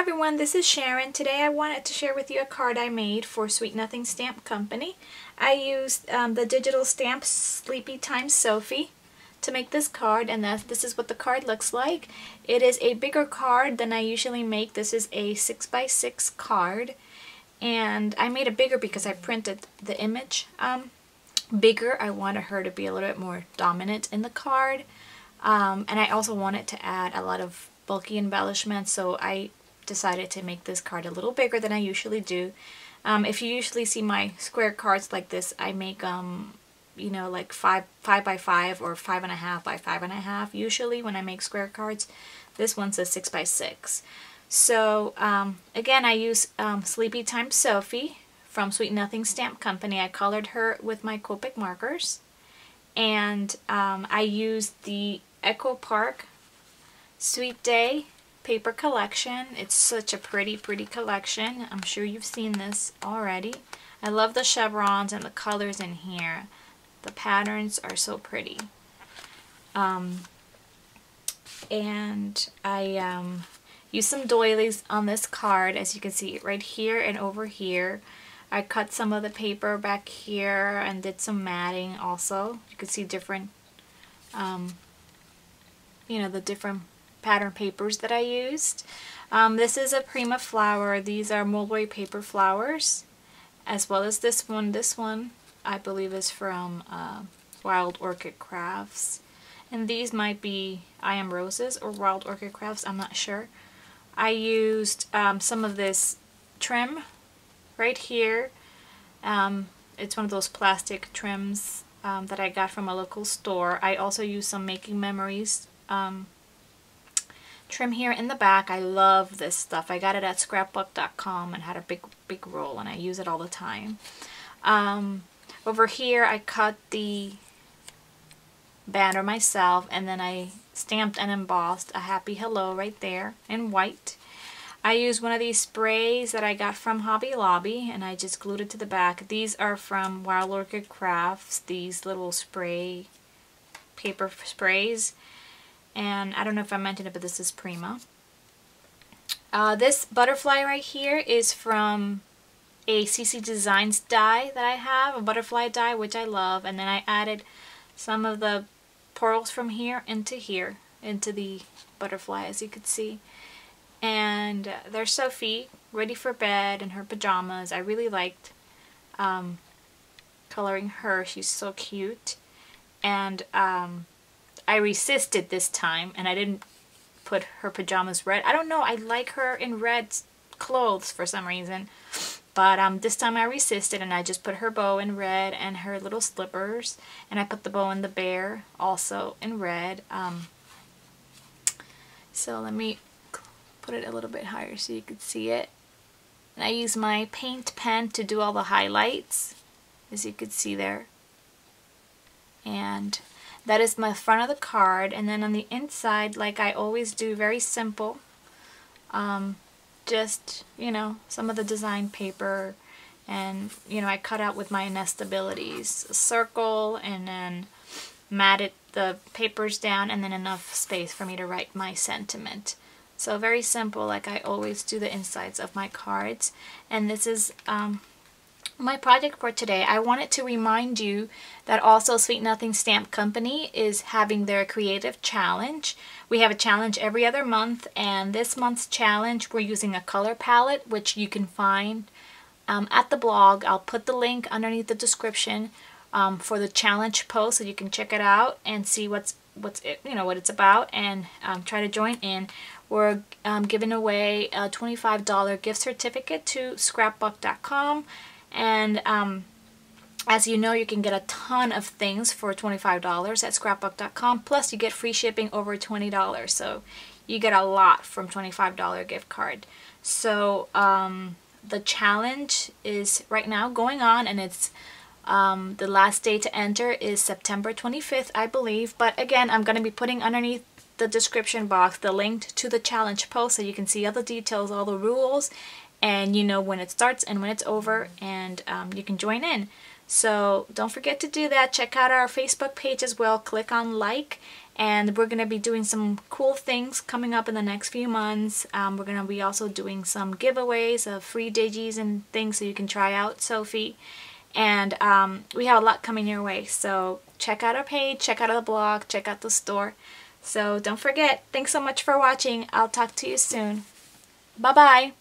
everyone, this is Sharon. Today I wanted to share with you a card I made for Sweet Nothing Stamp Company. I used the digital stamp Sleepy Time Sophie to make this card, and this is what the card looks like. It is a bigger card than I usually make. This is a 6x6 card, and I made it bigger because I printed the image bigger. I wanted her to be a little bit more dominant in the card, and I also wanted to add a lot of bulky embellishments, so I decided to make this card a little bigger than I usually do. If you usually see my square cards like this, I make you know, like 5 by 5 or 5.5 by 5.5 usually when I make square cards. This one's a 6 by 6. So again, I use Sleepy Time Sophie from Sweet Nothing Stamp Company. I colored her with my Copic markers, and I used the Echo Park Sweet Day paper collection. It's such a pretty collection. I'm sure you've seen this already. I love the chevrons and the colors in here. The patterns are so pretty. And I used some doilies on this card, as you can see right here and over here. I cut some of the paper back here and did some matting also. You can see different, you know, the different pattern papers that I used. This is a Prima flower. These are mulberry paper flowers, as well as this one. This one I believe is from Wild Orchid Crafts, and these might be I Am Roses or Wild Orchid Crafts, I'm not sure. I used some of this trim right here. It's one of those plastic trims that I got from a local store. I also used some Making Memories trim here in the back. I love this stuff. I got it at scrapbook.com and had a big roll, and I use it all the time. Over here I cut the banner myself, and then I stamped and embossed a Happy Hello right there in white. I used one of these sprays that I got from Hobby Lobby, and I just glued it to the back. These are from Wild Orchid Crafts, these little paper sprays. And I don't know if I mentioned it, but this is Prima. This butterfly right here is from a CC Designs die that I have, a butterfly die, which I love. And then I added some of the pearls from here, into the butterfly, as you could see. And there's Sophie, ready for bed in her pajamas. I really liked coloring her. She's so cute. And I resisted this time, and I didn't put her pajamas red. I don't know, I like her in red clothes for some reason. But this time I resisted, and I just put her bow in red and her little slippers. And I put the bow and the bear also in red. So let me put it a little bit higher so you can see it. And I use my paint pen to do all the highlights, as you can see there. And that is my front of the card. And then on the inside, like I always do, very simple. Just, you know, some of the design paper, and, you know, I cut out with my Nestabilities a circle, and then matted the papers down, and then enough space for me to write my sentiment. So very simple, like I always do the insides of my cards. And this is my project for today. I wanted to remind you that also Sweet Nothing Stamp Company is having their creative challenge. We have a challenge every other month, and this month's challenge we're using a color palette, which you can find at the blog. I'll put the link underneath the description for the challenge post, so you can check it out and see what it's about, and try to join in. We're giving away a $25 gift certificate to scrapbook.com. And as you know, you can get a ton of things for $25 at scrapbook.com, plus you get free shipping over $20, so you get a lot from $25 gift card. So the challenge is right now going on, and it's the last day to enter is September 25th, I believe. But again, I'm going to be putting underneath the description box the link to the challenge post, so you can see all the details, all the rules, and you know when it starts and when it's over, and you can join in. So don't forget to do that. Check out our Facebook page as well. Click on like, And we're going to be doing some cool things coming up in the next few months. We're going to be also doing some giveaways of free digis and things so you can try out Sophie. And we have a lot coming your way. So check out our page, check out the blog, check out the store. So don't forget, thanks so much for watching. I'll talk to you soon. Bye-bye.